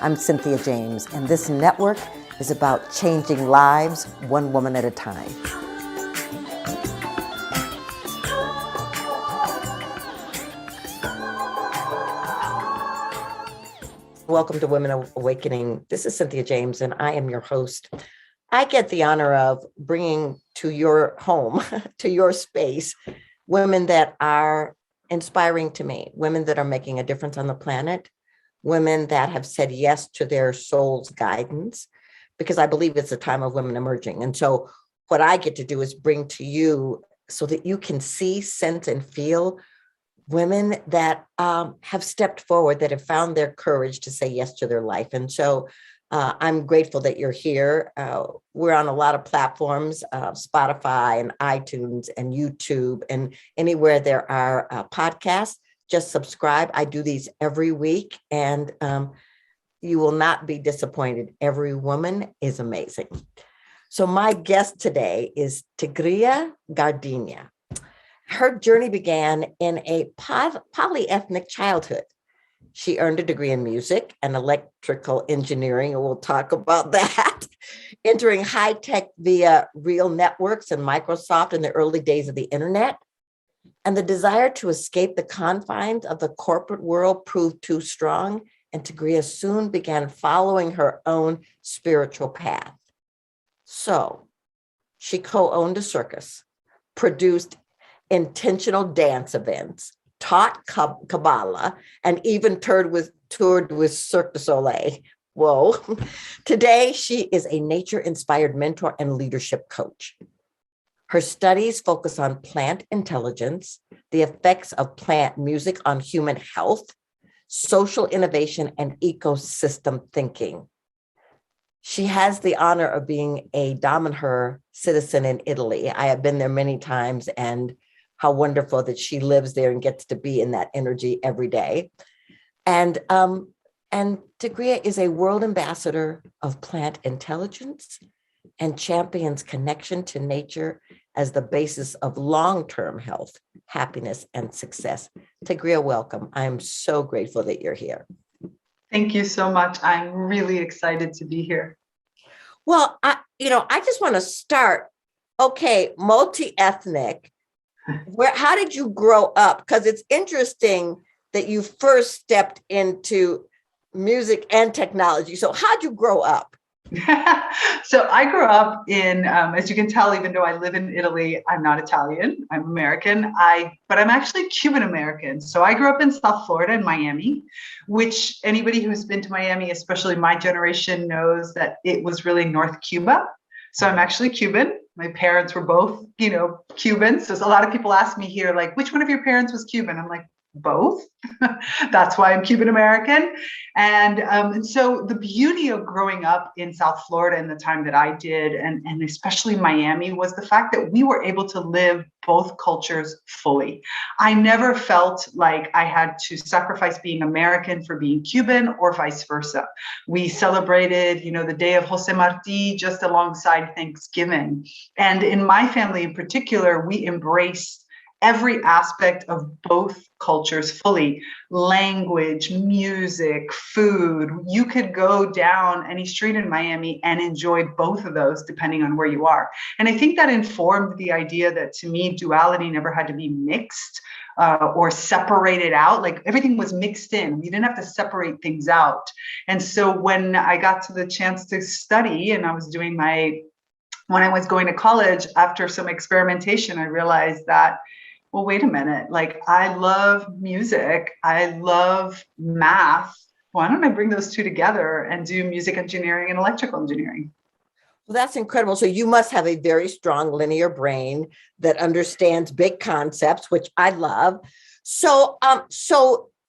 I'm Cynthia James, and this network is about changing lives one woman at a time. Welcome to Women Awakening. This is Cynthia James, and I am your host. I get the honor of bringing to your home, to your space, women that are inspiring to me, women that are making a difference on the planet, women that have said yes to their soul's guidance, because I believe it's a time of women emerging. And so what I get to do is bring to you so that you can see, sense, and feel women that have stepped forward, that have found their courage to say yes to their life. And so I'm grateful that you're here. We're on a lot of platforms, Spotify and iTunes and YouTube and anywhere there are podcasts. Just subscribe. I do these every week, and you will not be disappointed. Every woman is amazing. So my guest today is Tigrilla Gardenia. Her journey began in a polyethnic childhood. She earned a degree in music and electrical engineering, and we'll talk about that. Entering high tech via real networks and Microsoft in the early days of the internet. And the desire to escape the confines of the corporate world proved too strong, and Tigrilla soon began following her own spiritual path. So she co-owned a circus, produced intentional dance events, taught Kabbalah, and even toured with Cirque du Soleil. Whoa. Today, she is a nature-inspired mentor and leadership coach. Her studies focus on plant intelligence, the effects of plant music on human health, social innovation, and ecosystem thinking. She has the honor of being a Dominher citizen in Italy. I have been there many times, and how wonderful that she lives there and gets to be in that energy every day. And Tigrilla is a world ambassador of plant intelligence and champions connection to nature as the basis of long-term health, happiness, and success. Tigrilla, welcome. I'm so grateful that you're here. Thank you so much. I'm really excited to be here. Well, I just want to start. Okay, multi-ethnic. How did you grow up? Because it's interesting that you first stepped into music and technology. So how'd you grow up? So I grew up in, as you can tell, even though I live in Italy, I'm not Italian, I'm American, but I'm actually Cuban American. So I grew up in South Florida in Miami, which anybody who's been to Miami, especially my generation, knows that it was really North Cuba. So I'm actually Cuban. My parents were both, Cubans. So a lot of people ask me here, like, which one of your parents was Cuban? I'm like, both. That's why I'm Cuban American. And so the beauty of growing up in South Florida in the time that I did, and especially Miami, was the fact that we were able to live both cultures fully. I never felt like I had to sacrifice being American for being Cuban or vice versa. We celebrated, the day of Jose Marti just alongside Thanksgiving. And in my family in particular, we embraced every aspect of both cultures fully. Language, music, food. You could go down any street in Miami and enjoy both of those depending on where you are. And I think that informed the idea that, to me, duality never had to be mixed or separated out. Like, everything was mixed in. We didn't have to separate things out. And so when I got to the chance to study, and I was doing when I was going to college, after some experimentation, I realized that, well, wait a minute, like, I love music, I love math. Why don't I bring those two together and do music engineering and electrical engineering? Well, that's incredible. So you must have a very strong linear brain that understands big concepts, which I love. So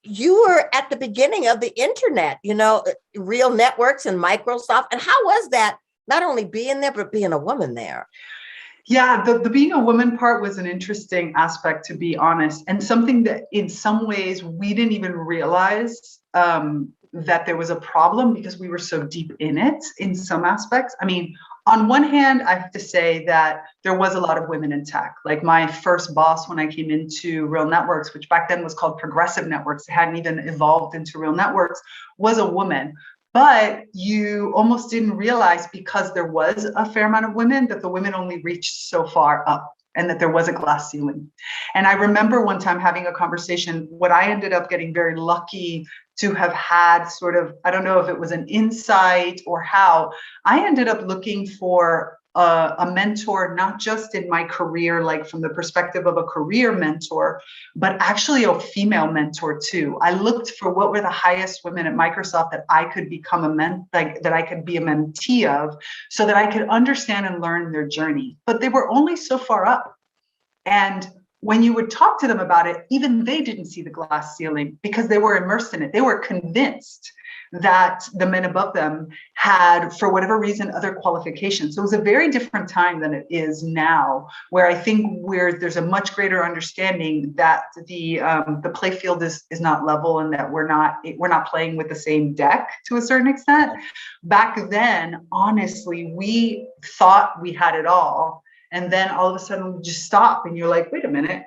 you were at the beginning of the internet, real networks and Microsoft. And how was that, not only being there, but being a woman there? Yeah, the being a woman part was an interesting aspect, to be honest, and something that in some ways we didn't even realize that there was a problem because we were so deep in it in some aspects. I mean, on one hand, I have to say that there was a lot of women in tech. Like, my first boss when I came into Real Networks, which back then was called Progressive Networks, it hadn't even evolved into Real Networks, was a woman. But you almost didn't realize, because there was a fair amount of women, that the women only reached so far up and that there was a glass ceiling. And I remember one time having a conversation, what I ended up getting very lucky to have had sort of, I don't know if it was an insight or how, I ended up looking for a mentor, not just in my career, like from the perspective of a career mentor, but actually a female mentor too. I looked for what were the highest women at Microsoft that I could become that I could be a mentee of, so that I could understand and learn their journey. But they were only so far up. And when you would talk to them about it, even they didn't see the glass ceiling because they were immersed in it. They were convinced that the men above them had, for whatever reason, other qualifications. So it was a very different time than it is now, where I think there's a much greater understanding that the play field is not level, and that we're not playing with the same deck to a certain extent. Back then, honestly, we thought we had it all. And then all of a sudden we just stop, and you're like, wait a minute,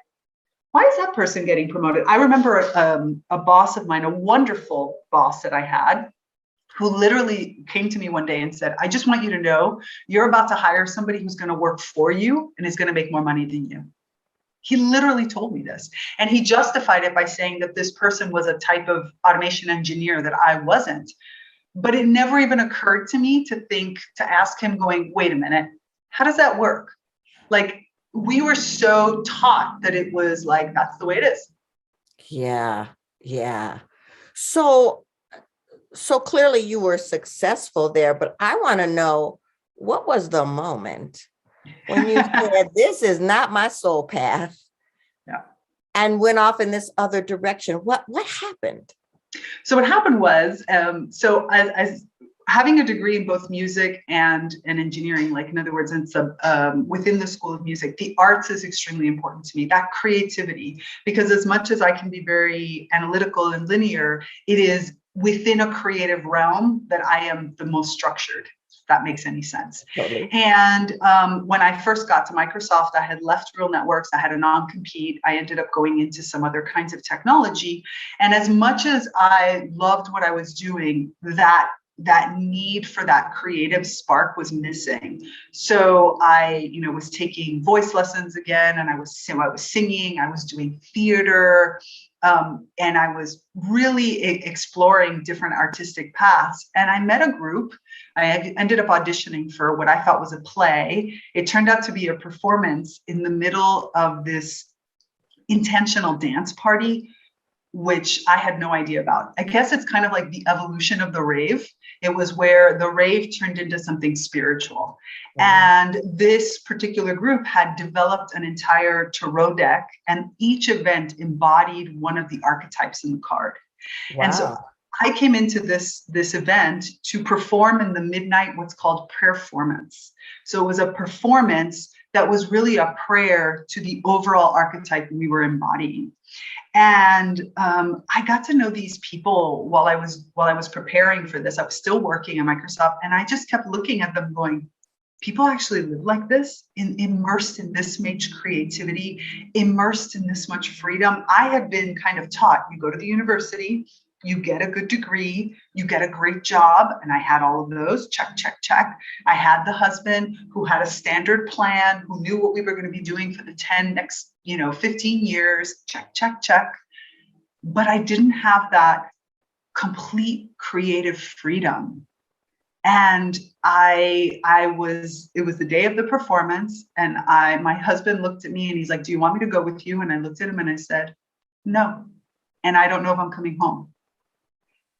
why is that person getting promoted? I remember a boss of mine, a wonderful boss that I had, who literally came to me one day and said, I just want you to know, you're about to hire somebody who's going to work for you and is going to make more money than you. He literally told me this. And he justified it by saying that this person was a type of automation engineer that I wasn't. But it never even occurred to me to ask him, going, wait a minute, how does that work? Like, we were so taught that it was like, that's the way it is. Yeah. Yeah. So clearly you were successful there, but I want to know, what was the moment when you said, this is not my soul path? Yeah. And went off in this other direction? What happened? So what happened was, so as having a degree in both music and engineering, like, in other words, it's within the School of Music, the arts is extremely important to me, that creativity, because as much as I can be very analytical and linear, it is within a creative realm that I am the most structured, if that makes any sense. Totally. And when I first got to Microsoft, I had left Real Networks. I had a non-compete. I ended up going into some other kinds of technology. And as much as I loved what I was doing, that need for that creative spark was missing. So I, was taking voice lessons again, and I was singing, I was doing theater, and I was really exploring different artistic paths. And I met a group. I ended up auditioning for what I thought was a play. It turned out to be a performance in the middle of this intentional dance party, which I had no idea about. I guess it's kind of like the evolution of the rave. It was where the rave turned into something spiritual. And this particular group had developed an entire tarot deck, and each event embodied one of the archetypes in the card. Wow. And so I came into this event to perform in the midnight, what's called performance. So it was a performance that was really a prayer to the overall archetype we were embodying. And I got to know these people while I was preparing for this. I was still working at Microsoft, and I just kept looking at them going, people actually live like this, immersed in this much creativity, immersed in this much freedom. I had been kind of taught, you go to the university, you get a good degree, you get a great job. And I had all of those, check, check, check. I had the husband who had a standard plan, who knew what we were going to be doing for the 15 years, check, check, check. But I didn't have that complete creative freedom. And it was the day of the performance, and my husband looked at me and he's like, do you want me to go with you? And I looked at him and I said, no. And I don't know if I'm coming home.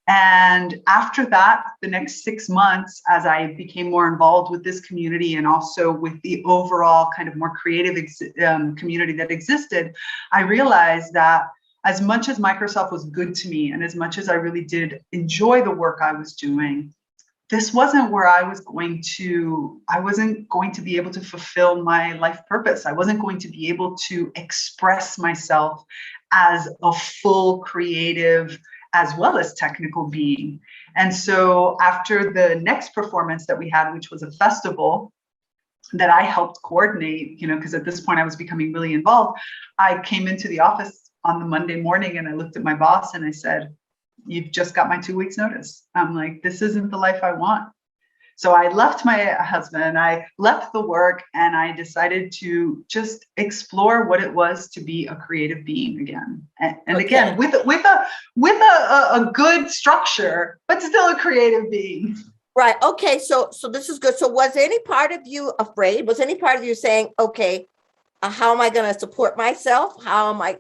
And after that, the next 6 months, as I became more involved with this community and also with the overall kind of more creative community that existed, I realized that as much as Microsoft was good to me, and as much as I really did enjoy the work I was doing, this wasn't where I wasn't going to be able to fulfill my life purpose. I wasn't going to be able to express myself as a full creative as well as technical being. And so after the next performance that we had, which was a festival that I helped coordinate, because at this point I was becoming really involved, I came into the office on the Monday morning and I looked at my boss and I said, you've just got my 2 weeks notice. I'm like, this isn't the life I want. So I left my husband, I left the work, and I decided to just explore what it was to be a creative being again. And again, with a good structure, but still a creative being. Right. Okay. So this is good. So was any part of you afraid? Was any part of you saying, okay, how am I going to support myself? How am I,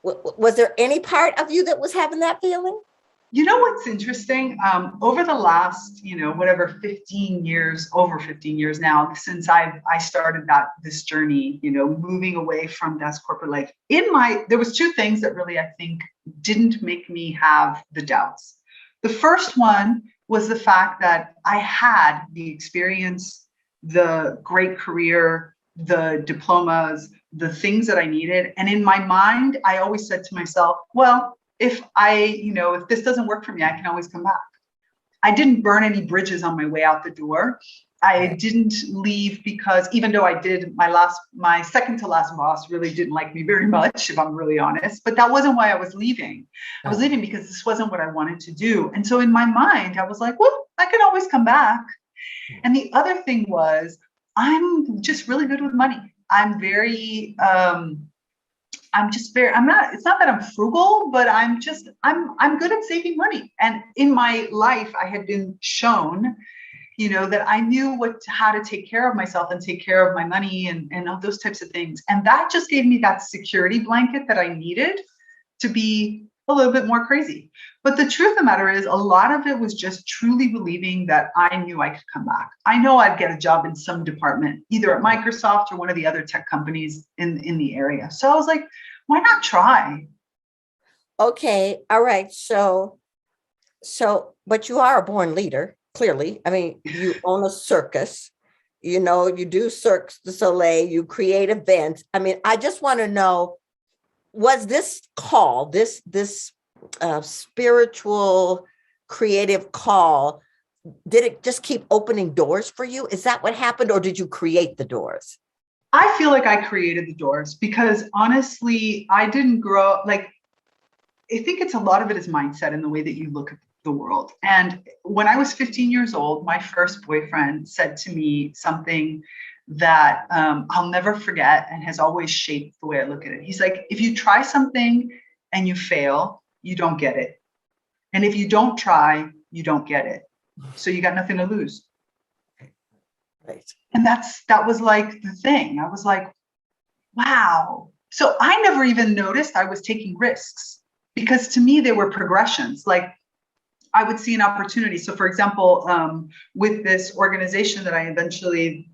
was there any part of you that was having that feeling? You know what's interesting? Over the last, whatever, 15 years, over 15 years now, since I started this journey, moving away from desk corporate life, there was two things that really, I think, didn't make me have the doubts. The first one was the fact that I had the experience, the great career, the diplomas, the things that I needed. And in my mind, I always said to myself, well, if this doesn't work for me, I can always come back. I didn't burn any bridges on my way out the door. I didn't leave because even though I did, my second to last boss really didn't like me very much, if I'm really honest, but that wasn't why I was leaving. I was leaving because this wasn't what I wanted to do. And so in my mind, I was like, well, I can always come back. And the other thing was, I'm just really good with money. I'm very, it's not that I'm frugal, but I'm good at saving money. And in my life, I had been shown, that I knew how to take care of myself and take care of my money and all those types of things. And that just gave me that security blanket that I needed to be a little bit more crazy. But the truth of the matter is, a lot of it was just truly believing that I knew I could come back. I know I'd get a job in some department, either at Microsoft or one of the other tech companies in the area. So I was like, why not try? Okay. All right. So, but you are a born leader, clearly. I mean, you own a circus, you do Cirque du Soleil, you create events. I mean, I just want to know, was this call, this spiritual creative call, did it just keep opening doors for you? Is that what happened? Or did you create the doors? I feel like I created the doors because honestly, I didn't grow up I think a lot of it is mindset and the way that you look at the world. And when I was 15 years old, my first boyfriend said to me something that I'll never forget and has always shaped the way I look at it. He's like, if you try something and you fail, you don't get it. And if you don't try, you don't get it. So you got nothing to lose. Right. And that was like the thing. I was like, wow. So I never even noticed I was taking risks because to me, they were progressions. Like I would see an opportunity. So for example, with this organization that I eventually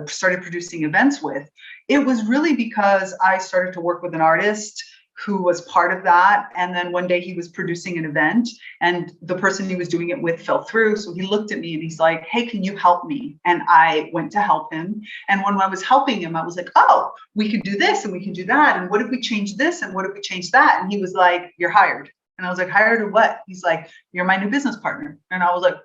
started producing events with, it was really because I started to work with an artist who was part of that. And then one day he was producing an event and the person he was doing it with fell through. So he looked at me and he's like, hey, can you help me? And I went to help him. And when I was helping him, I was like, oh, we could do this and we can do that. And what if we change this? And what if we change that? And he was like, you're hired. And I was like, hired or what? He's like, you're my new business partner. And I was like,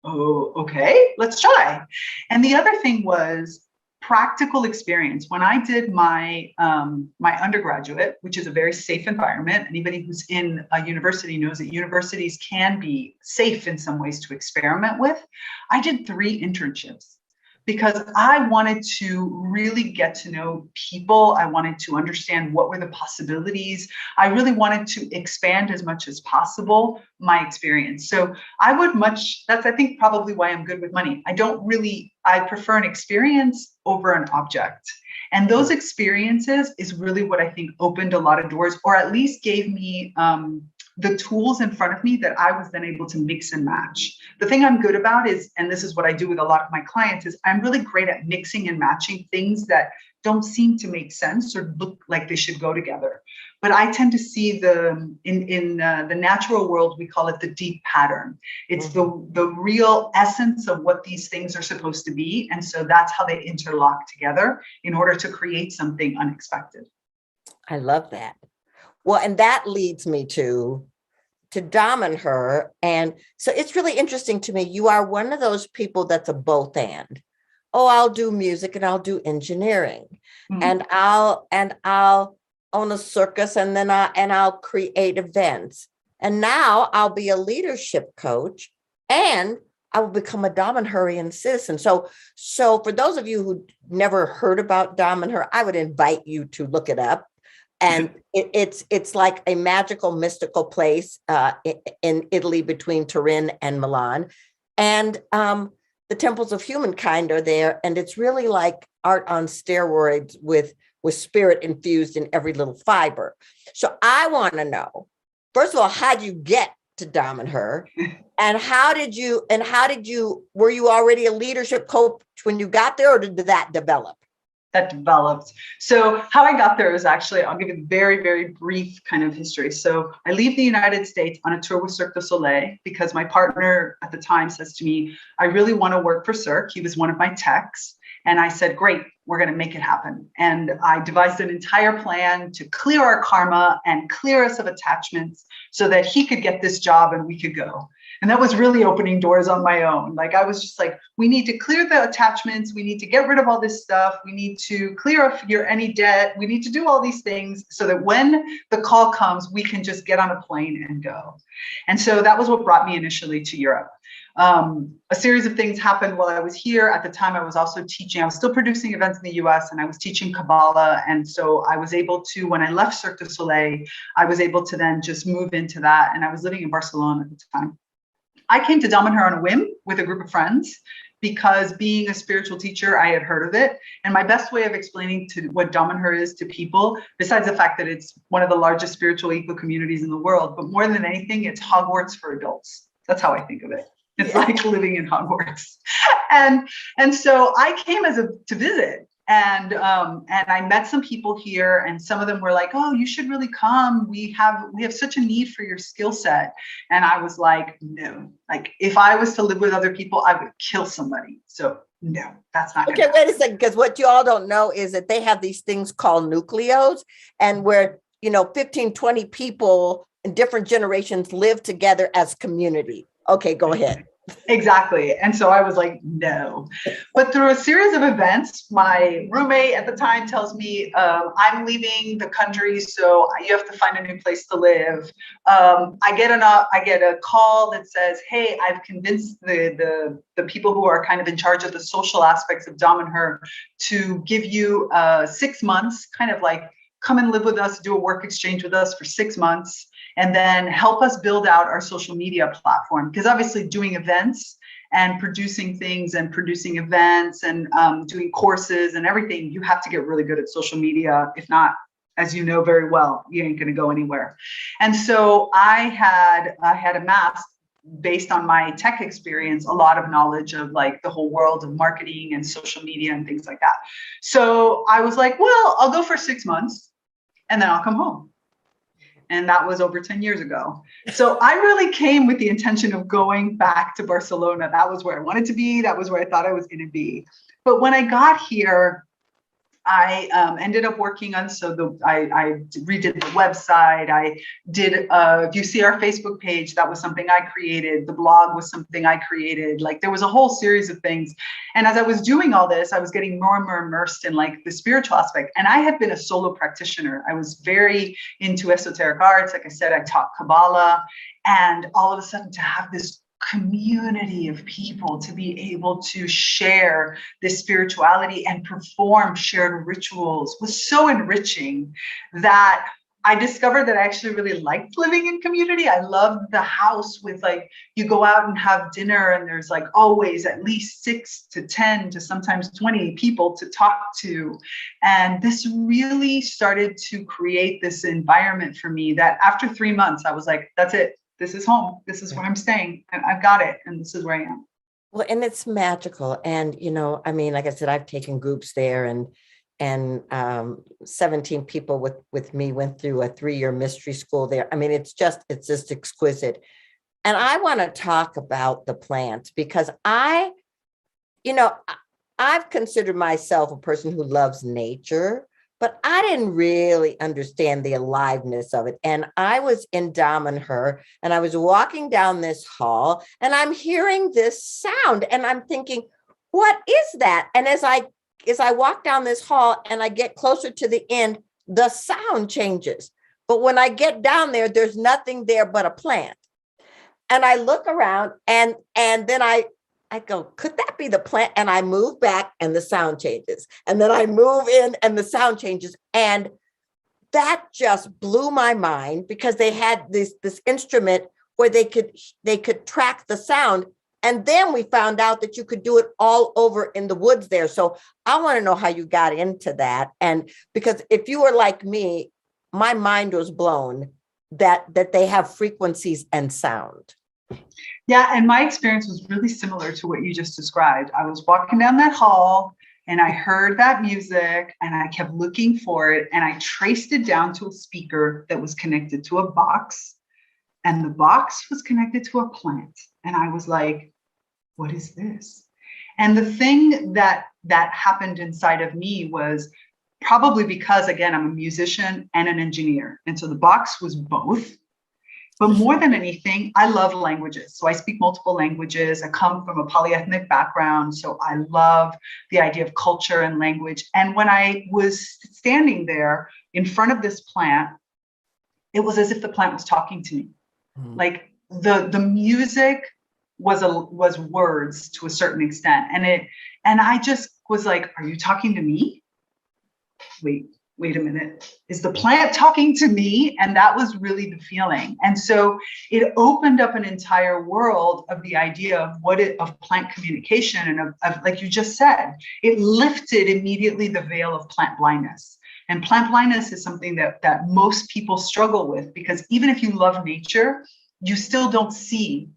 oh, okay, let's try. And the other thing was practical experience. When I did my undergraduate, which is a very safe environment, anybody who's in a university knows that universities can be safe in some ways to experiment with. I did 3 internships because I wanted to really get to know people. I wanted to understand what were the possibilities. I really wanted to expand as much as possible my experience. So that's I think probably why I'm good with money. I prefer an experience over an object. And those experiences is really what I think opened a lot of doors, or at least gave me the tools in front of me that I was then able to mix and match. The thing I'm good about is, and this is what I do with a lot of my clients, is I'm really great at mixing and matching things that don't seem to make sense or look like they should go together. But I tend to see in the natural world, we call it the deep pattern. It's the real essence of what these things are supposed to be. And so that's how they interlock together in order to create something unexpected. I love that. Well, and that leads me to Dom and her. And so it's really interesting to me. You are one of those people that's a both and. Oh, I'll do music and I'll do engineering, and I'll own a circus and then I'll create events. And now I'll be a leadership coach and I will become a Dominhurian citizen. So for those of you who never heard about Dominhur, I would invite you to look it up. And it's like a magical, mystical place in Italy between Turin and Milan. And the temples of humankind are there. And it's really like art on steroids with spirit infused in every little fiber. So I want to know, first of all, how'd you get to Dominhur? And were you already a leadership coach when you got there, or did that develop? That developed. So how I got there is actually, I'll give you a very, very brief kind of history. So I leave the United States on a tour with Cirque du Soleil because my partner at the time says to me, I really want to work for Cirque. He was one of my techs. And I said, great, we're going to make it happen. And I devised an entire plan to clear our karma and clear us of attachments so that he could get this job and we could go. And that was really opening doors on my own. Like, I was just like, we need to clear the attachments. We need to get rid of all this stuff. We need to clear up any debt. We need to do all these things so that when the call comes, we can just get on a plane and go. And so that was what brought me initially to Europe. A series of things happened while I was here. At the time, I was also teaching. I was still producing events in the US and I was teaching Kabbalah. And so I was able to, when I left Cirque du Soleil, I was able to then just move into that. And I was living in Barcelona at the time. I came to Dominhur on a whim with a group of friends because being a spiritual teacher, I had heard of it. And my best way of explaining to what Dominhur is to people, besides the fact that it's one of the largest spiritual eco communities in the world, but more than anything, it's Hogwarts for adults. That's how I think of it. It's like living in Hogwarts. And so I came to visit. And I met some people here, and some of them were like, "Oh, you should really come. We have such a need for your skill set." And I was like, "No. Like, if I was to live with other people, I would kill somebody. So no, that's not okay." Wait a second, because what you all don't know is that they have these things called nucleos, and where 15, 20 people in different generations live together as community. Okay, go ahead. Exactly. And so I was like, no. But through a series of events, my roommate at the time tells me, I'm leaving the country, so you have to find a new place to live. I get a call that says, hey, I've convinced the people who are kind of in charge of the social aspects of Dominhur to give you 6 months, kind of like come and live with us, do a work exchange with us for 6 months. And then help us build out our social media platform. Because obviously doing events and producing things and producing events and doing courses and everything, you have to get really good at social media. If not, as you know very well, you ain't gonna go anywhere. And so I had amassed, based on my tech experience, a lot of knowledge of like the whole world of marketing and social media and things like that. So I was like, well, I'll go for 6 months and then I'll come home. And that was over 10 years ago. So I really came with the intention of going back to Barcelona. That was where I wanted to be. That was where I thought I was going to be. But when I got here, I ended up working on, I redid the website. I did, if you see our Facebook page, that was something I created. The blog was something I created. Like, there was a whole series of things. And as I was doing all this, I was getting more and more immersed in like the spiritual aspect. And I had been a solo practitioner. I was very into esoteric arts. Like I said, I taught Kabbalah, and all of a sudden to have this community of people to be able to share this spirituality and perform shared rituals was so enriching that I discovered that I actually really liked living in community. I loved the house with, like, you go out and have dinner and there's like always at least 6 to 10 to sometimes 20 people to talk to. And this really started to create this environment for me that after 3 months, I was like, that's it. This is home. This is where I'm staying. And I've got it. And this is where I am. Well, and it's magical. And, I mean, like I said, I've taken groups there, and 17 people with me went through a 3-year mystery school there. I mean, it's just exquisite. And I want to talk about the plants because I've considered myself a person who loves nature, but I didn't really understand the aliveness of it. And I was in Dominhur and I was walking down this hall and I'm hearing this sound and I'm thinking, what is that? And as I walk down this hall and I get closer to the end, the sound changes. But when I get down there, there's nothing there but a plant. And I look around and then I go, could that be the plant? And I move back and the sound changes. And then I move in and the sound changes. And that just blew my mind because they had this instrument where they could track the sound. And then we found out that you could do it all over in the woods there. So I want to know how you got into that. And because if you were like me, my mind was blown that they have frequencies and sound. Yeah, and my experience was really similar to what you just described. I was walking down that hall and I heard that music and I kept looking for it and I traced it down to a speaker that was connected to a box, and the box was connected to a plant. And I was like, what is this? And the thing that happened inside of me was probably because, again, I'm a musician and an engineer. And so the box was both. But more than anything, I love languages. So I speak multiple languages. I come from a polyethnic background. So I love the idea of culture and language. And when I was standing there in front of this plant, it was as if the plant was talking to me. Mm-hmm. Like the music was words to a certain extent. And I just was like, are you talking to me? Wait a minute, is the plant talking to me? And that was really the feeling. And so it opened up an entire world of the idea of plant communication and of, like you just said, it lifted immediately the veil of plant blindness. And plant blindness is something that most people struggle with, because even if you love nature, you still don't see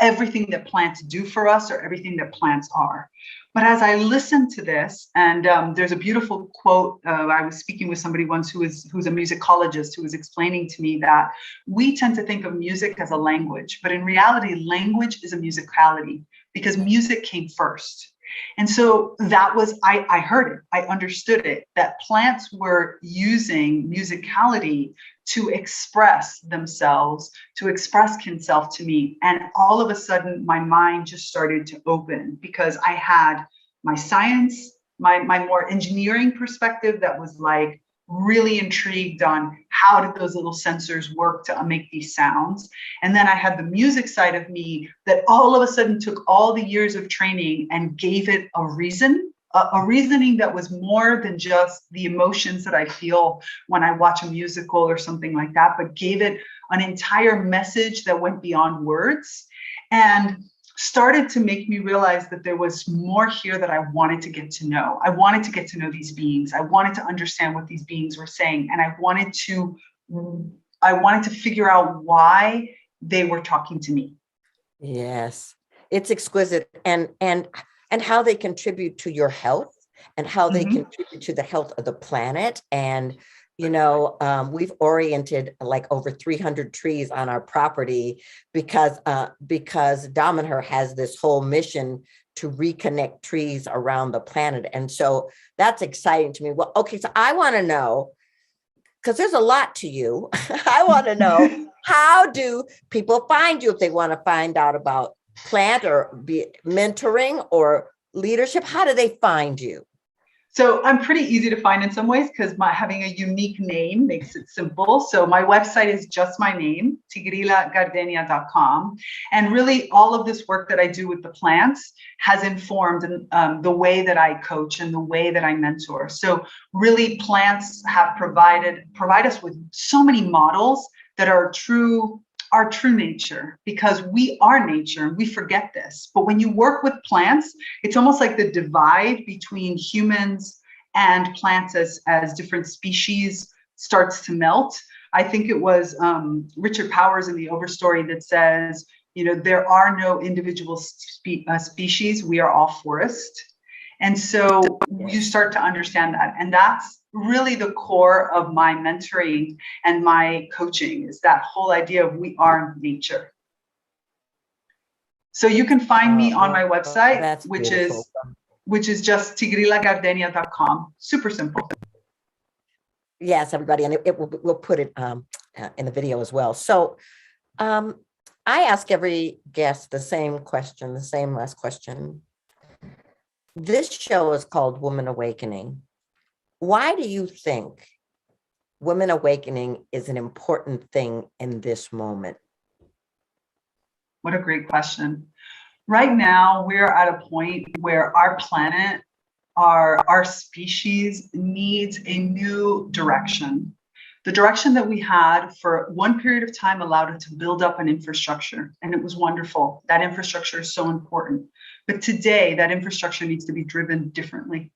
everything that plants do for us or everything that plants are. But as I listened to this, and there's a beautiful quote, I was speaking with somebody once who's a musicologist who was explaining to me that we tend to think of music as a language, but in reality, language is a musicality because music came first. And so that was, I heard it, I understood it, that plants were using musicality to express themselves, to express kinself to me. And all of a sudden, my mind just started to open because I had my science, my more engineering perspective that was like really intrigued on how did those little sensors work to make these sounds. And then I had the music side of me that all of a sudden took all the years of training and gave it a reason, a reasoning that was more than just the emotions that I feel when I watch a musical or something like that, but gave it an entire message that went beyond words and started to make me realize that there was more here that I wanted to get to know. I wanted to get to know these beings. I wanted to understand what these beings were saying. And I wanted to figure out why they were talking to me. Yes, it's exquisite. And how they contribute to your health and how they contribute to the health of the planet. And we've oriented like over 300 trees on our property because Dominaher has this whole mission to reconnect trees around the planet. And so that's exciting to me. Well, okay, so I want to know, because there's a lot to you. I want to know, how do people find you if they want to find out about plant or be mentoring or leadership? How do they find you? So I'm pretty easy to find in some ways because having a unique name makes it simple. So my website is just my name, tigrillagardenia.com. And really all of this work that I do with the plants has informed the way that I coach and the way that I mentor. So really plants have provide us with so many models that are our true nature, because we are nature and we forget this. But when you work with plants, it's almost like the divide between humans and plants as different species starts to melt. I think it was Richard Powers in the Overstory that says, there are no individual species, we are all forest. And so you start to understand that. And that's really the core of my mentoring and my coaching, is that whole idea of we are nature. So you can find me on my website, which is just tigrillagardenia.com. Super simple. Yes, everybody. And we'll put it in the video as well. So I ask every guest the same last question. This show is called Woman Awakening. Why do you think women awakening is an important thing in this moment? What a great question. Right now, we're at a point where our planet, our species needs a new direction. The direction that we had for one period of time allowed it to build up an infrastructure, and it was wonderful. That infrastructure is so important. But today, that infrastructure needs to be driven differently.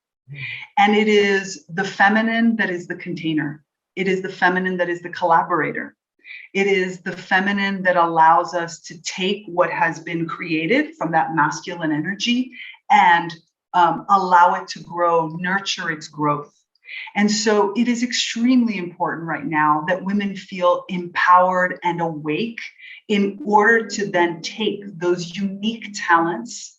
And it is the feminine that is the container. It is the feminine that is the collaborator. It is the feminine that allows us to take what has been created from that masculine energy and allow it to grow, nurture its growth. And so it is extremely important right now that women feel empowered and awake in order to then take those unique talents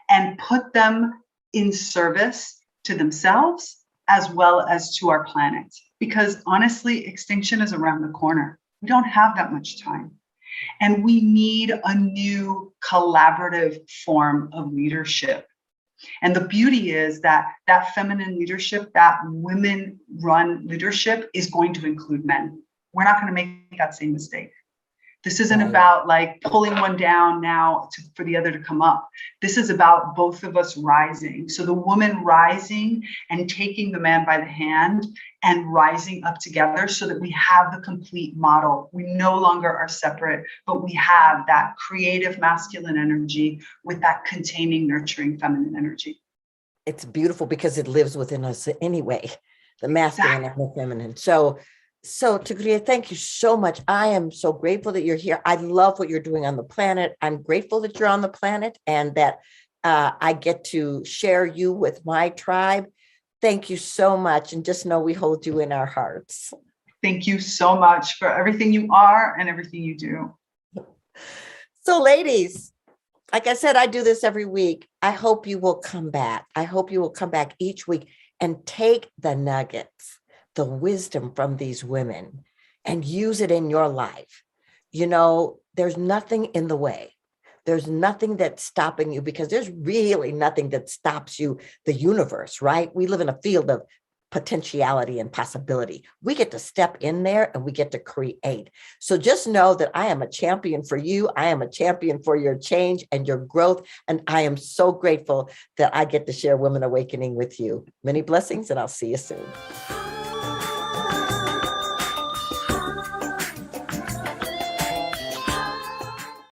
and put them in service to themselves as well as to our planet. Because honestly, extinction is around the corner. We don't have that much time. And we need a new collaborative form of leadership. And the beauty is that that feminine leadership, that women-run leadership is going to include men. We're not going to make that same mistake. This isn't about like pulling one down now for the other to come up. This is about both of us rising. So the woman rising and taking the man by the hand and rising up together so that we have the complete model. We no longer are separate, but we have that creative masculine energy with that containing, nurturing feminine energy. It's beautiful because it lives within us anyway, the masculine and the feminine. So Tigrilla, thank you so much. I am so grateful that you're here. I love what you're doing on the planet. I'm grateful that you're on the planet and that I get to share you with my tribe. Thank you so much. And just know we hold you in our hearts. Thank you so much for everything you are and everything you do. So ladies, like I said, I do this every week. I hope you will come back. I hope you will come back each week and take the nuggets, the wisdom from these women and use it in your life. You know, there's nothing in the way. There's nothing that's stopping you because there's really nothing that stops you, the universe, right? We live in a field of potentiality and possibility. We get to step in there and we get to create. So just know that I am a champion for you. I am a champion for your change and your growth. And I am so grateful that I get to share Women Awakening with you. Many blessings, and I'll see you soon.